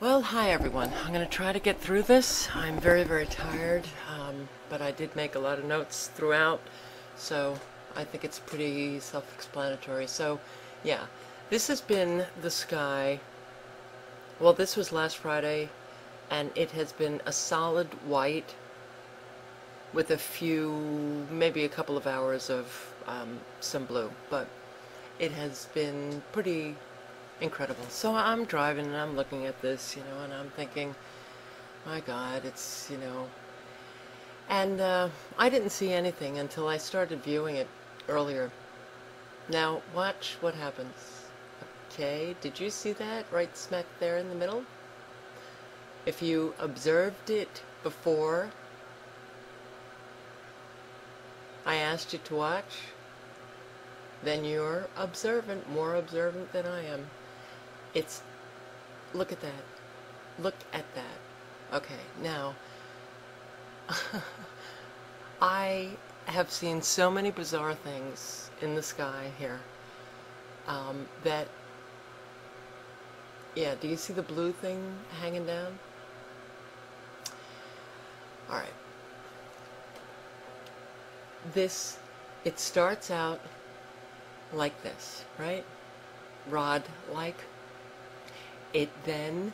Well, hi everyone. I'm going to try to get through this. I'm very, very tired, but I did make a lot of notes throughout, so I think it's pretty self-explanatory. So, yeah, this has been the sky. Well, this was last Friday, and it has been a solid white with a few, maybe a couple of hours of some blue, but it has been pretty incredible. So I'm driving and I'm looking at this, and I'm thinking, my God, it's, and I didn't see anything until I started viewing it earlier. Now, watch what happens. Okay, did you see that right smack there in the middle? If you observed it before I asked you to watch, then you're observant, more observant than I am. Look at that. Look at that. Okay, now, I have seen so many bizarre things in the sky here that, yeah, do you see the blue thing hanging down? All right. It starts out like this, right? Rod-like. It then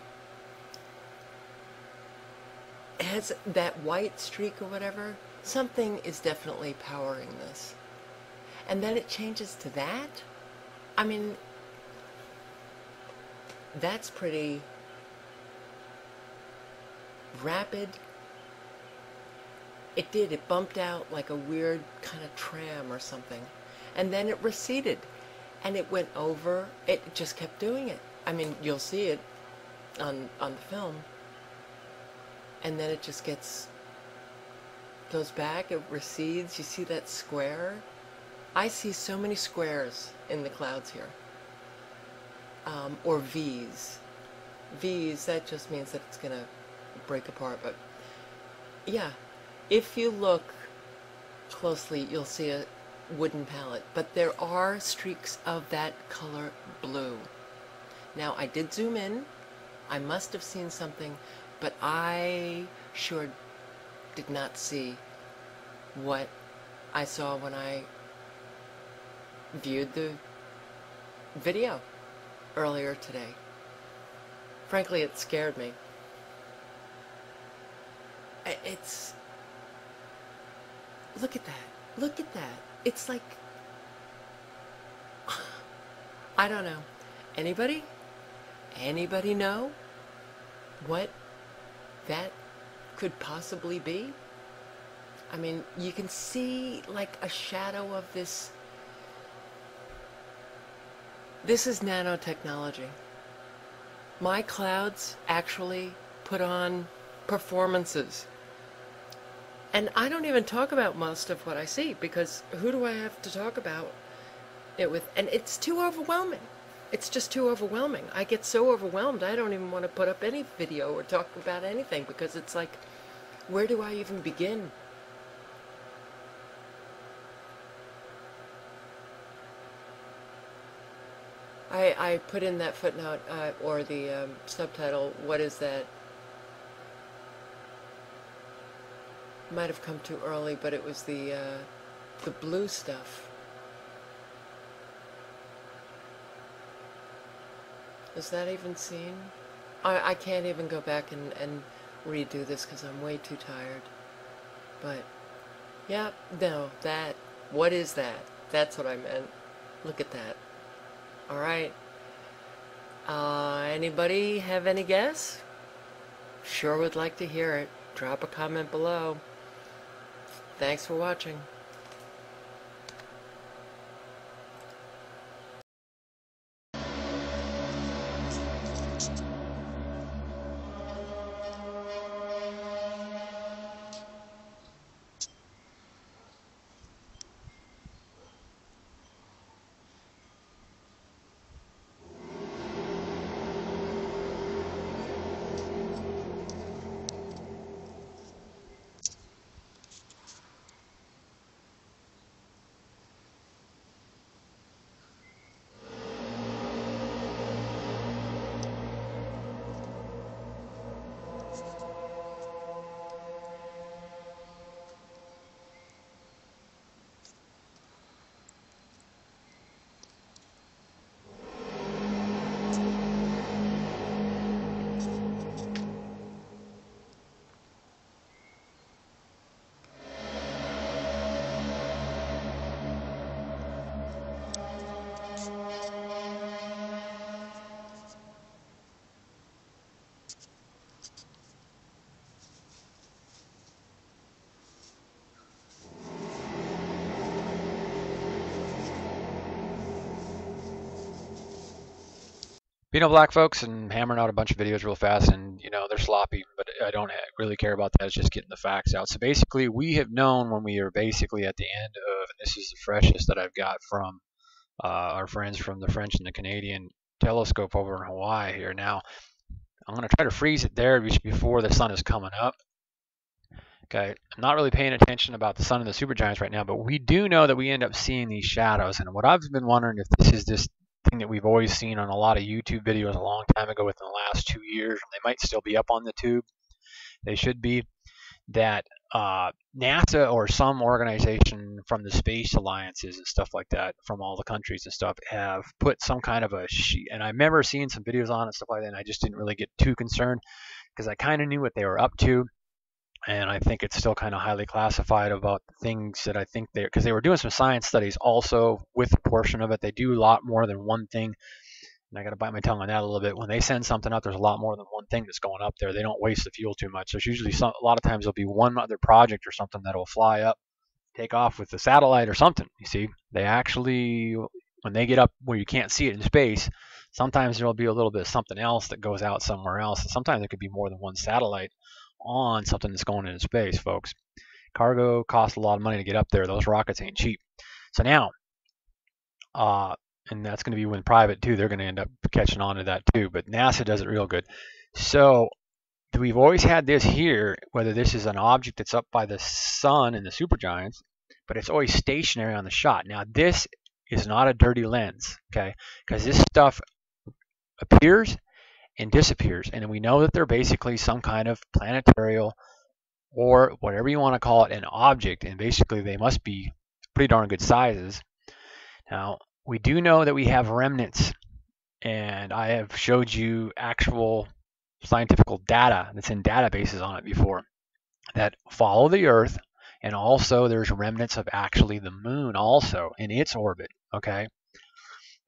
has that white streak or whatever. Something is definitely powering this. And then it changes to that. I mean, that's pretty rapid. It bumped out like a weird kind of tram or something. And then it receded. And it went over, it just kept doing it. I mean, you'll see it on the film. And then it just goes back, it recedes. You see that square? I see so many squares in the clouds here. Or V's. V's, that just means that it's going to break apart. But yeah, if you look closely, you'll see a wooden palette. But there are streaks of that color blue. Now, I did zoom in. I must have seen something, but I sure did not see what I saw when I viewed the video earlier today. Frankly, it scared me. Look at that. Look at that. It's like, I don't know. Anybody? Anybody know what that could possibly be? I mean, you can see like a shadow of this. This is nanotechnology. My clouds actually put on performances. And I don't even talk about most of what I see, because who do I have to talk about it with? And it's too overwhelming. It's just too overwhelming. I get so overwhelmed, I don't even want to put up any video or talk about anything, because it's like, where do I even begin? I put in that footnote, or the subtitle, what is that? Might have come too early, but it was the blue stuff. Is that even seen? I can't even go back and redo this because I'm way too tired. But, yeah, no, what is that? That's what I meant. Look at that. Alright. Anybody have any guess? Sure would like to hear it. Drop a comment below. Thanks for watching. Being a black folks and hammering out a bunch of videos real fast, and they're sloppy, but I don't really care about that. It's just getting the facts out. So basically, we have known when we are basically at the end of, and this is the freshest that I've got from our friends from the French and the Canadian telescope over in Hawaii here. Now, I'm going to try to freeze it there before the sun is coming up. Okay, I'm not really paying attention about the sun and the supergiants right now, but we do know that we end up seeing these shadows. And what I've been wondering if this is this thing that we've always seen on a lot of YouTube videos a long time ago within the last 2 years, and they might still be up on the tube. They should be. That NASA or some organization from the space alliances and stuff like that from all the countries and stuff have put some kind of a sheet. And I remember seeing some videos on it and stuff like that, and I just didn't really get too concerned because I kind of knew what they were up to. And I think it's still kind of highly classified about the things that I think because they were doing some science studies also with a portion of it. They do a lot more than one thing, and I got to bite my tongue on that a little bit. When they send something up, there's a lot more than one thing that's going up there. They don't waste the fuel too much. There's usually a lot of times there'll be one other project or something that'll fly up, take off with the satellite or something. You see, they actually, when they get up where you can't see it in space, sometimes there'll be a little bit of something else that goes out somewhere else. And sometimes there could be more than one satellite on something that's going into space, folks. Cargo costs a lot of money to get up there. Those rockets ain't cheap. So now, and that's going to be when private too. They're going to end up catching on to that too. But NASA does it real good. So we've always had this here, whether this is an object that's up by the sun and the supergiants, but it's always stationary on the shot. Now this is not a dirty lens, okay? Because this stuff appears and disappears, and we know that they're basically some kind of planetarial or whatever you want to call it, an object, and basically they must be pretty darn good sizes. Now, we do know that we have remnants, and I have showed you actual scientific data that's in databases on it before that follow the Earth, and also there's remnants of actually the moon also in its orbit, okay?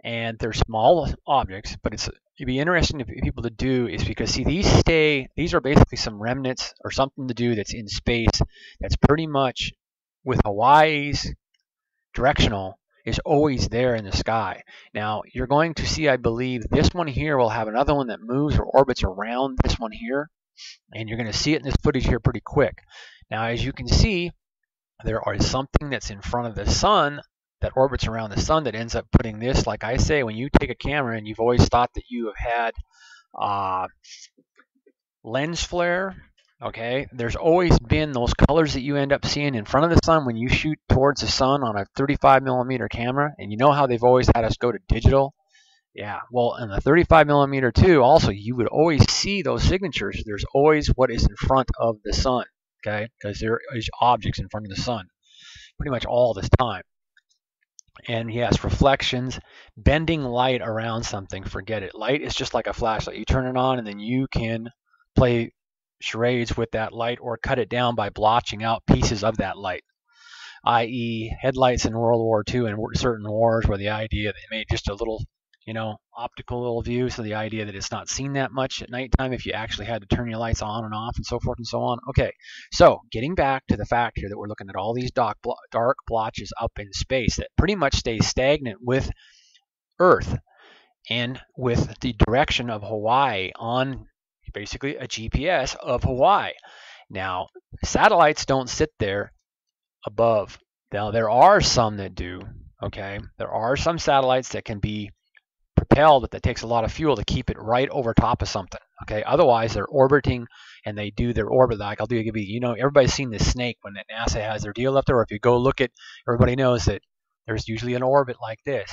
And they're small objects, but it'd be interesting to people to do is because see these are basically some remnants or something to do that's in space that's pretty much with Hawaii's directional is always there in the sky. Now you're going to see, I believe, this one here will have another one that moves or orbits around this one here, and you're going to see it in this footage here pretty quick. Now as you can see, there is something that's in front of the sun that orbits around the sun that ends up putting this, like I say, when you take a camera and you've always thought that you have had lens flare, okay, there's always been those colors that you end up seeing in front of the sun when you shoot towards the sun on a 35 millimeter camera, and you know how they've always had us go to digital? Yeah, well, in the 35 millimeter too, also, you would always see those signatures. There's always what is in front of the sun, okay, because there is objects in front of the sun pretty much all this time. And yes, reflections, bending light around something, forget it. Light is just like a flashlight. You turn it on and then you can play charades with that light or cut it down by blotching out pieces of that light, i.e. headlights in World War II and certain wars where the idea they made just a little, optical little view, so the idea that it's not seen that much at nighttime if you actually had to turn your lights on and off and so forth and so on. Okay, so getting back to the fact here that we're looking at all these dark blotches up in space that pretty much stay stagnant with Earth and with the direction of Hawaii on basically a GPS of Hawaii. Now, satellites don't sit there above. Now, there are some that do, okay? There are some satellites that can be propelled, but that takes a lot of fuel to keep it right over top of something, okay? Otherwise, they're orbiting, and they do their orbit. Like I'll do everybody's seen the snake when NASA has their deal up there, or if you go look at, everybody knows that there's usually an orbit like this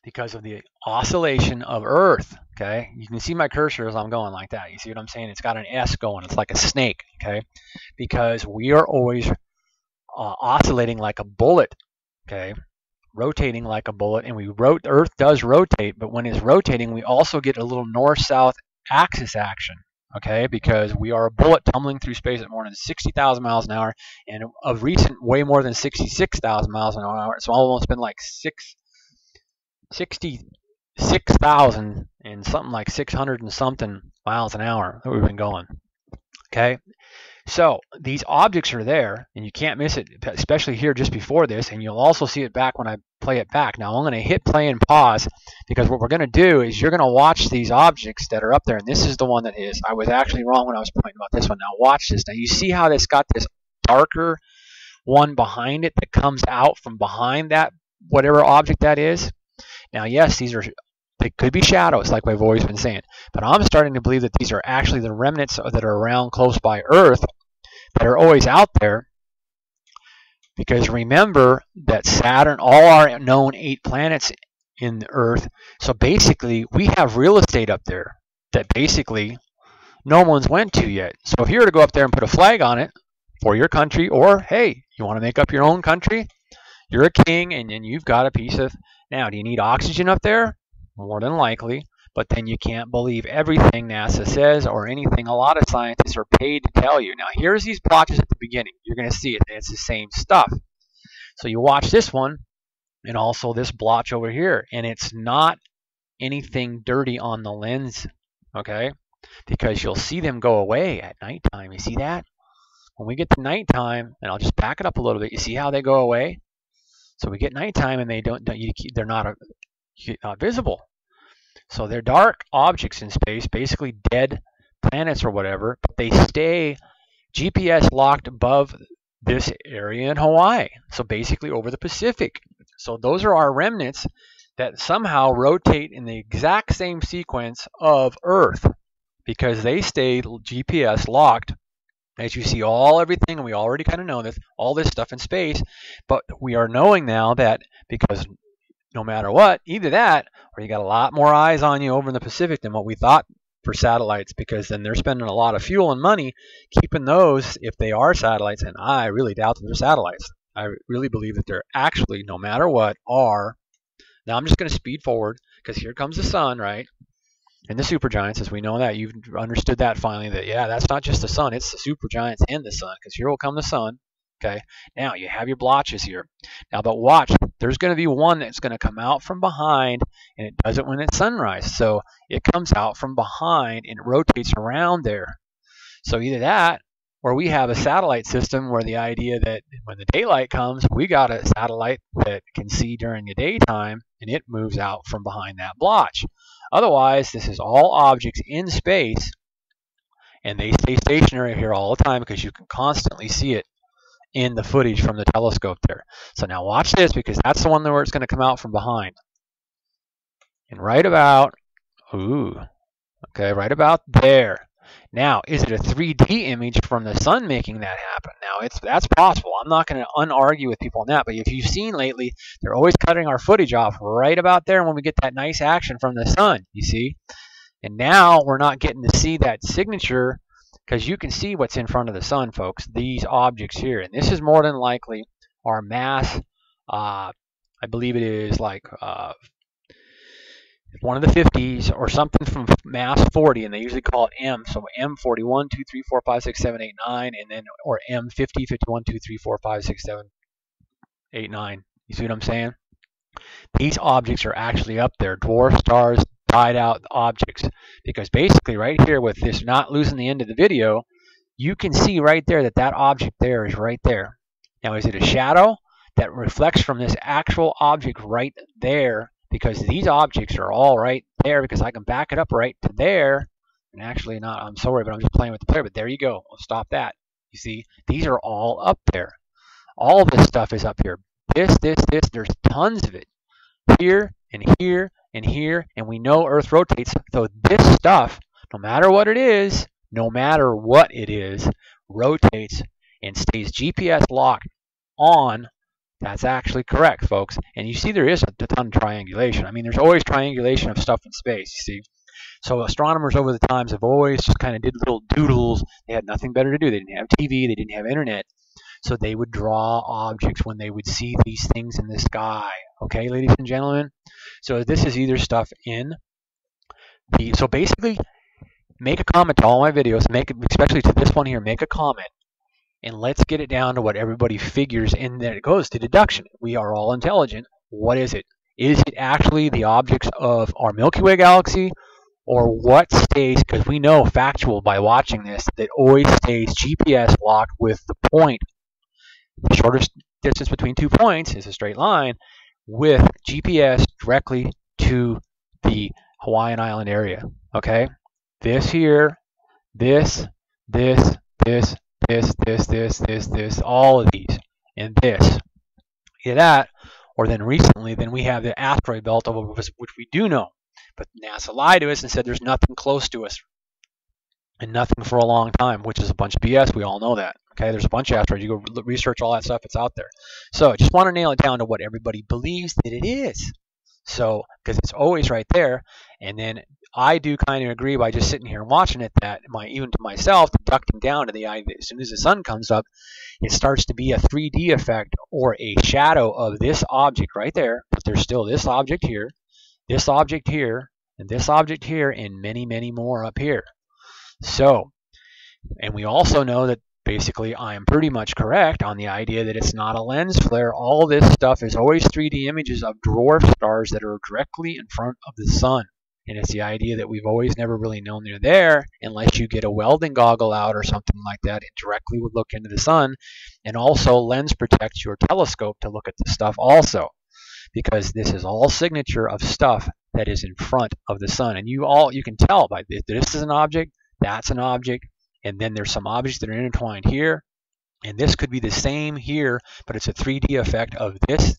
because of the oscillation of Earth, okay? You can see my cursor as I'm going like that. You see what I'm saying? It's got an S going. It's like a snake, okay? Because we are always oscillating like a bullet, okay? Rotating like a bullet, and Earth does rotate, but when it's rotating, we also get a little north-south axis action, okay? Because we are a bullet tumbling through space at more than 60,000 miles an hour, and of recent, way more than 66,000 miles an hour. It's almost been like 66,000 and something like 600 and something miles an hour that we've been going, okay? So these objects are there, and you can't miss it, especially here just before this, and you'll also see it back when I play it back. Now I'm going to hit play and pause, because what we're going to do is you're going to watch these objects that are up there, and this is the one that is. I was actually wrong when I was pointing about this one. Now watch this. Now you see how this got this darker one behind it that comes out from behind that whatever object that is? Now yes, they could be shadows, like I've always been saying, but I'm starting to believe that these are actually the remnants that are around close by Earth that are always out there. Because remember that Saturn, all our known 8 planets in the Earth, so basically we have real estate up there that basically no one's went to yet. So if you were to go up there and put a flag on it for your country, or hey, you want to make up your own country, you're a king and you've got a piece of. Now, do you need oxygen up there? More than likely, but then you can't believe everything NASA says or anything a lot of scientists are paid to tell you. Now, here's these blotches at the beginning. You're going to see it. It's the same stuff. So you watch this one and also this blotch over here, and it's not anything dirty on the lens, okay? Because you'll see them go away at nighttime. You see that? When we get to nighttime, and I'll just back it up a little bit, you see how they go away? So we get nighttime and they're not visible. So they're dark objects in space, basically dead planets or whatever, but they stay GPS locked above this area in Hawaii, so basically over the Pacific. So those are our remnants that somehow rotate in the exact same sequence of Earth, because they stay GPS locked, as you see everything, and we already kind of know this, all this stuff in space, but we are knowing now that because no matter what, either that or you got a lot more eyes on you over in the Pacific than what we thought for satellites, because then they're spending a lot of fuel and money keeping those if they are satellites, and I really doubt that they're satellites. I really believe that they're actually, no matter what, are. Now I'm just going to speed forward because here comes the sun, right? And the supergiants, as we know that, you've understood that finally, that yeah, that's not just the sun, it's the supergiants and the sun, because here will come the sun. Okay, now you have your blotches here. Now, but watch, there's going to be one that's going to come out from behind, and it does it when it's sunrise. So it comes out from behind and it rotates around there. So either that, or we have a satellite system where the idea that when the daylight comes, we got a satellite that can see during the daytime, and it moves out from behind that blotch. Otherwise, this is all objects in space, and they stay stationary here all the time because you can constantly see it in the footage from the telescope there. So now watch this, because that's the one where it's going to come out from behind. And right about, right about there. Now, is it a 3D image from the sun making that happen? Now, that's possible. I'm not going to unargue with people on that, but if you've seen lately, they're always cutting our footage off right about there when we get that nice action from the sun, you see? And now we're not getting to see that signature, because you can see what's in front of the sun, folks, these objects here. And this is more than likely our mass, I believe it is like one of the 50s or something from mass 40, and they usually call it M. So M41, 2, 3, 4, 5, 6, 7, 8, 9, and then, or M50, 51, 2, 3, 4, 5, 6, 7, 8, 9. You see what I'm saying? These objects are actually up there, dwarf stars, died out objects, because basically right here with this, not losing the end of the video, you can see right there that that object there is right there. Now, is it a shadow that reflects from this actual object right there? Because these objects are all right there, because I can back it up right to there. And actually not, I'm sorry, but I'm just playing with the player, but there you go. I'll stop that. You see, these are all up there. All this stuff is up here. This, there's tons of it. Here and here and here, and we know Earth rotates. So this stuff, no matter what it is, rotates and stays GPS locked on. That's actually correct, folks. And you see there is a ton of triangulation. I mean, there's always triangulation of stuff in space, you see. So astronomers over the times have always just kind of did little doodles. They had nothing better to do. They didn't have TV. They didn't have internet. So they would draw objects when they would see these things in the sky. Okay, ladies and gentlemen? So this is either stuff in the... So basically, make a comment to all my videos. Especially to this one here, make a comment. And let's get it down to what everybody figures, and then it goes to deduction. We are all intelligent. What is it? Is it actually the objects of our Milky Way galaxy, or what stays, because we know factual by watching this that it always stays GPS locked with the point. The shortest distance between 2 points is a straight line with GPS directly to the Hawaiian Island area. Okay, this here, this, this, this, this, all of these, and this. Either that, or then recently, then we have the asteroid belt over us, which we do know. But NASA lied to us and said there's nothing close to us and nothing for a long time, which is a bunch of BS. We all know that. Okay, there's a bunch of asteroids. You go research all that stuff. It's out there. So I just want to nail it down to what everybody believes that it is. So, because it's always right there. And then I do kind of agree by just sitting here and watching it that even to myself, deducting down to the idea that as soon as the sun comes up, it starts to be a 3D effect or a shadow of this object right there. But there's still this object here, and this object here, and many, many more up here. So, and we also know that basically I am pretty much correct on the idea that it's not a lens flare. All this stuff is always 3D images of dwarf stars that are directly in front of the sun. And it's the idea that we've always never really known they're there unless you get a welding goggle out or something like that and directly would look into the sun. And also lens protects your telescope to look at the stuff also, because this is all signature of stuff that is in front of the sun. And you can tell by this is an object, that's an object, and then there's some objects that are intertwined here, and this could be the same here, but it's a 3D effect of this,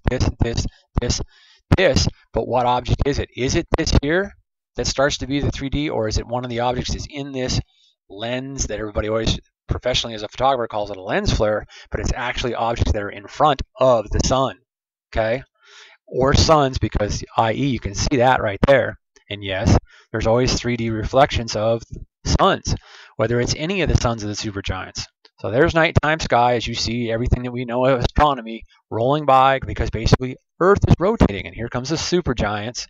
but what object is it? Is it this here that starts to be the 3D, or is it one of the objects that's in this lens that everybody always professionally as a photographer calls it a lens flare, but it's actually objects that are in front of the sun, okay? Or suns, because i.e. you can see that right there. And yes, there's always 3D reflections of suns, whether it's any of the suns of the supergiants. So there's nighttime sky as you see everything that we know of astronomy rolling by, because basically Earth is rotating, and here comes the supergiants.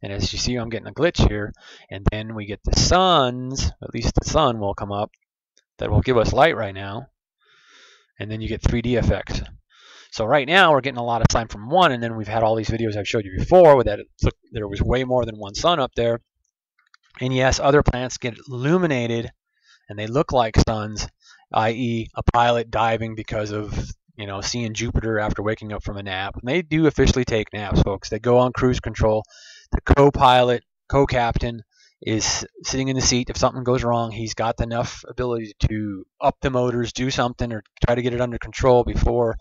And as you see, I'm getting a glitch here, and then we get the suns, at least the sun will come up, that will give us light right now, and then you get 3D effects. So right now we're getting a lot of sun from one, and then we've had all these videos I've showed you before with that there was way more than one sun up there. And yes, other planets get illuminated and they look like suns, i.e. a pilot diving because of, seeing Jupiter after waking up from a nap. And they do officially take naps, folks. They go on cruise control. The co-pilot, co-captain is sitting in the seat. If something goes wrong, he's got enough ability to up the motors, do something, or try to get it under control before,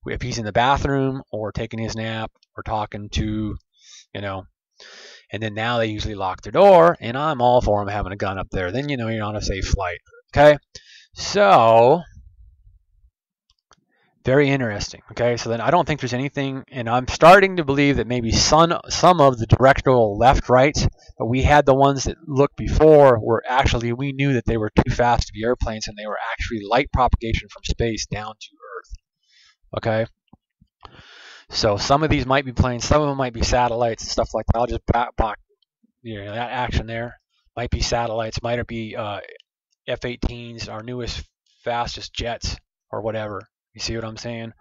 if he's in the bathroom or taking his nap or talking to, and then now they usually lock their door, and I'm all for them having a gun up there. Then you're on a safe flight. Okay, so very interesting. Okay, so then I don't think there's anything, and I'm starting to believe that maybe some of the directional left rights, but we had the ones that looked before were actually, we knew that they were too fast to be airplanes, and they were actually light propagation from space down to Earth. Okay. So some of these might be planes, some of them might be satellites and stuff like that. I'll just block, that action there. Might be satellites, might be F-18s, our newest, fastest jets, or whatever. You see what I'm saying?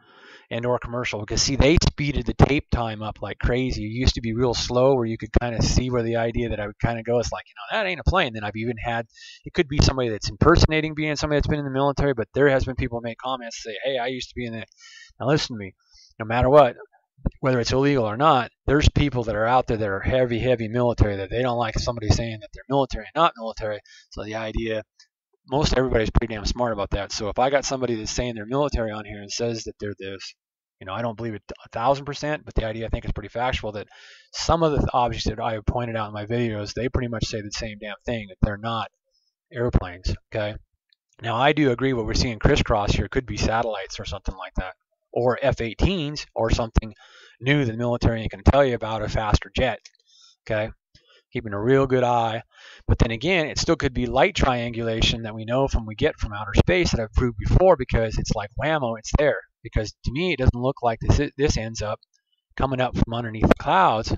And or commercial, because see, they speeded the tape time up like crazy. It used to be real slow, where you could kind of see where the idea that I would kind of go, it's like, that ain't a plane. Then I've even had, it could be somebody that's impersonating being somebody that's been in the military, but there has been people make comments say, hey, I used to be in the, now listen to me. No matter what, whether it's illegal or not, there's people that are out there that are heavy military that they don't like somebody saying that they're military and not military. So the idea, most everybody's pretty damn smart about that. So if I got somebody that's saying they're military on here and says that they're this, I don't believe it 1,000%, but the idea I think is pretty factual that some of the objects that I have pointed out in my videos, they pretty much say the same damn thing, that they're not airplanes. Okay. Now I do agree what we're seeing crisscross here could be satellites or something like that, or F-18s, or something new that the military can tell you about, a faster jet. Okay, keeping a real good eye. But then again, it still could be light triangulation that we know we get from outer space that I've proved before, because it's like whammo, it's there. Because to me, it doesn't look like this ends up coming up from underneath the clouds.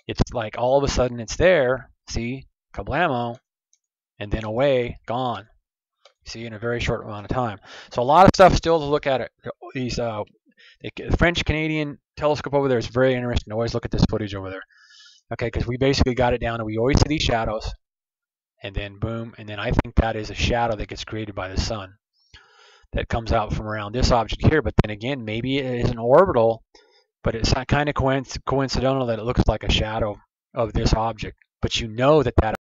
It's like all of a sudden it's there. See, kablamo, and then away, gone. See, in a very short amount of time. So a lot of stuff still to look at. These the French-Canadian telescope over there is very interesting. Always look at this footage over there. Okay, because we basically got it down and we always see these shadows, and then boom, and then I think that is a shadow that gets created by the sun that comes out from around this object here. But then again, maybe it is an orbital, but it's kind of coincidental that it looks like a shadow of this object. But you know that that